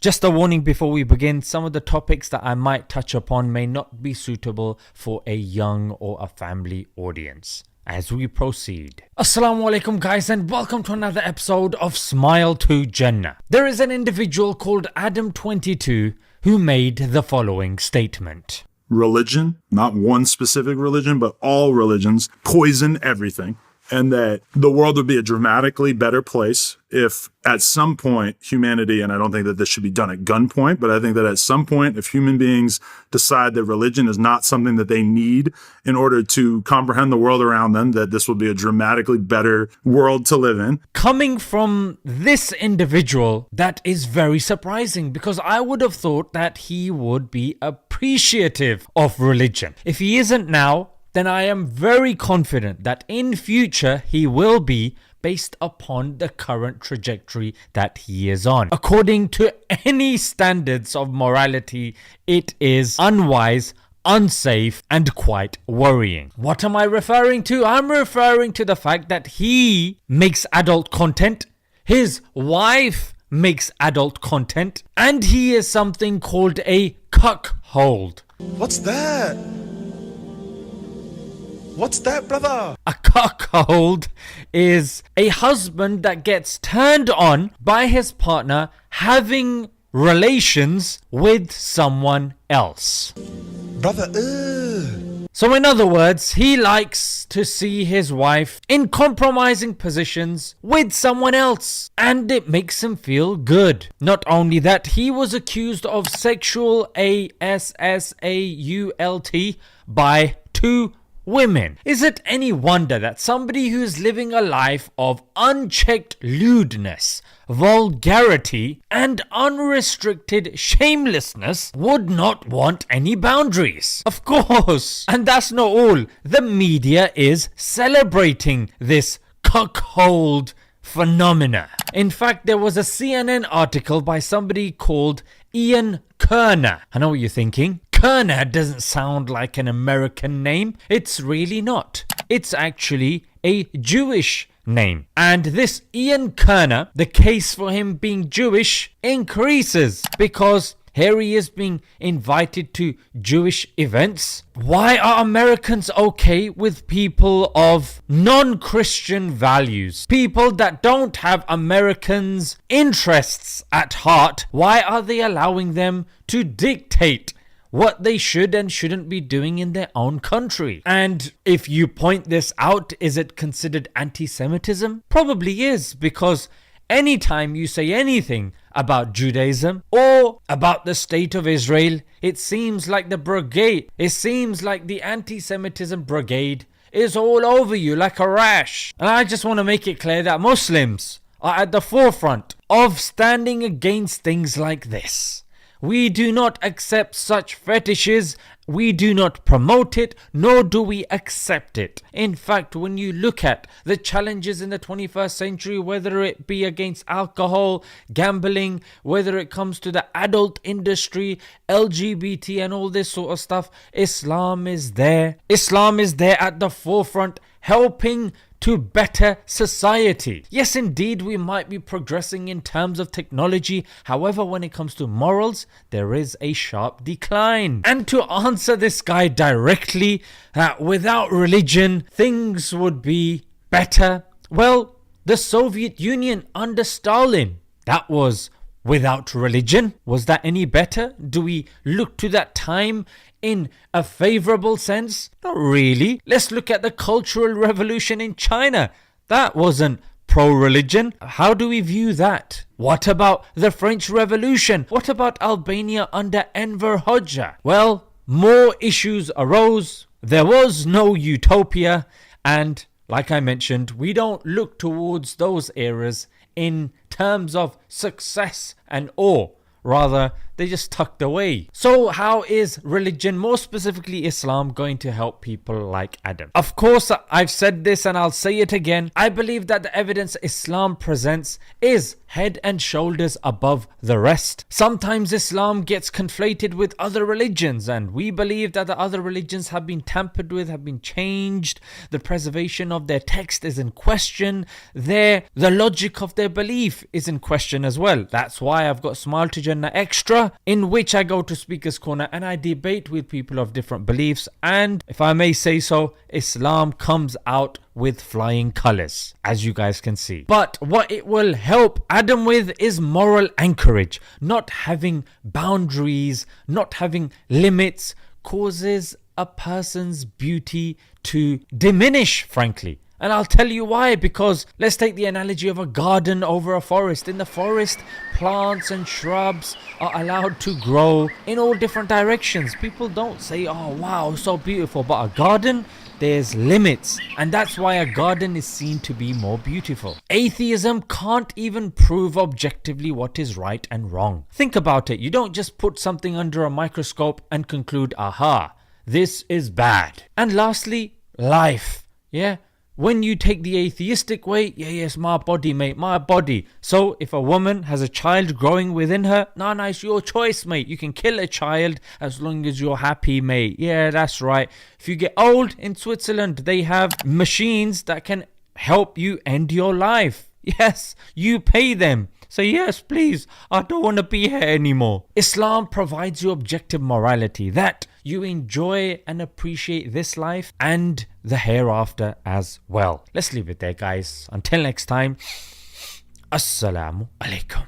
Just a warning before we begin, some of the topics that I might touch upon may not be suitable for a young or a family audience. As we proceed. Assalamu alaikum guys, and welcome to another episode of Smile to Jannah. There is an individual called Adam22 who made the following statement. Religion, not one specific religion, but all religions poison everything. And that the world would be a dramatically better place if at some point humanity, and I don't think that this should be done at gunpoint, but I think that at some point if human beings decide that religion is not something that they need in order to comprehend the world around them, that this will be a dramatically better world to live in. Coming from this individual, that is very surprising because I would have thought that he would be appreciative of religion. If he isn't now, then I am very confident that in future he will be, based upon the current trajectory that he is on. According to any standards of morality, it is unwise, unsafe, and quite worrying. What am I referring to? I'm referring to the fact that he makes adult content, his wife makes adult content, and he is something called a cuckold. What's that? What's that, brother? A cuckold is a husband that gets turned on by his partner having relations with someone else. Brother, ugh. So in other words, he likes to see his wife in compromising positions with someone else, and it makes him feel good. Not only that, he was accused of sexual assault by two women. Is it any wonder that somebody who is living a life of unchecked lewdness, vulgarity, and unrestricted shamelessness would not want any boundaries? Of course. And that's not all. The media is celebrating this cuckold phenomena. In fact, there was a CNN article by somebody called Ian Kerner. I know what you're thinking. Kerner doesn't sound like an American name. It's really not. It's actually a Jewish name. And this Ian Kerner, the case for him being Jewish increases because here he is being invited to Jewish events. Why are Americans okay with people of non-Christian values? People that don't have Americans' interests at heart. Why are they allowing them to dictate what they should and shouldn't be doing in their own country? And if you point this out, is it considered anti-Semitism? Probably is, because anytime you say anything about Judaism or about the state of Israel, it seems like the anti-Semitism brigade is all over you like a rash. And I just want to make it clear that Muslims are at the forefront of standing against things like this. We do not accept such fetishes, we do not promote it, nor do we accept it. In fact, when you look at the challenges in the 21st century, whether it be against alcohol, gambling, whether it comes to the adult industry, LGBT and all this sort of stuff, Islam is there. Islam is there at the forefront, helping to better society. Yes, indeed, we might be progressing in terms of technology. However, when it comes to morals, there is a sharp decline. And to answer this guy directly, without religion, things would be better. Well, the Soviet Union under Stalin, that was without religion. Was that any better? Do we look to that time in a favorable sense? Not really. Let's look at the Cultural Revolution in China. That wasn't pro-religion. How do we view that? What about the French Revolution? What about Albania under Enver Hoxha? Well, more issues arose. There was no utopia. And like I mentioned, we don't look towards those eras in terms of success and awe. Rather, They're just tucked away. So how is religion, more specifically Islam, going to help people like Adam? Of course, I've said this and I'll say it again. I believe that the evidence Islam presents is head and shoulders above the rest. Sometimes Islam gets conflated with other religions, and we believe that the other religions have been tampered with, have been changed. The preservation of their text is in question. The logic of their belief is in question as well. That's why I've got Smile to Jannah Extra, in which I go to Speaker's Corner and I debate with people of different beliefs. And if I may say so, Islam comes out with flying colors, as you guys can see. But what it will help Adam with is moral anchorage. Not having boundaries, not having limits, causes a person's beauty to diminish, frankly. And I'll tell you why, because let's take the analogy of a garden over a forest. In the forest, plants and shrubs are allowed to grow in all different directions. People don't say, oh wow, so beautiful. But a garden, there's limits, and that's why a garden is seen to be more beautiful. Atheism can't even prove objectively what is right and wrong. Think about it. You don't just put something under a microscope and conclude, aha, this is bad. And lastly, life. Yeah. When you take the atheistic way, yes, my body, mate, my body. So if a woman has a child growing within her, nah, it's your choice, mate. You can kill a child as long as you're happy, mate. Yeah, that's right. If you get old, in Switzerland, they have machines that can help you end your life. Yes, you pay them. Say, yes, please, I don't want to be here anymore. Islam provides you objective morality that you enjoy and appreciate this life and the hereafter as well. Let's leave it there, guys. Until next time, Assalamu alaikum.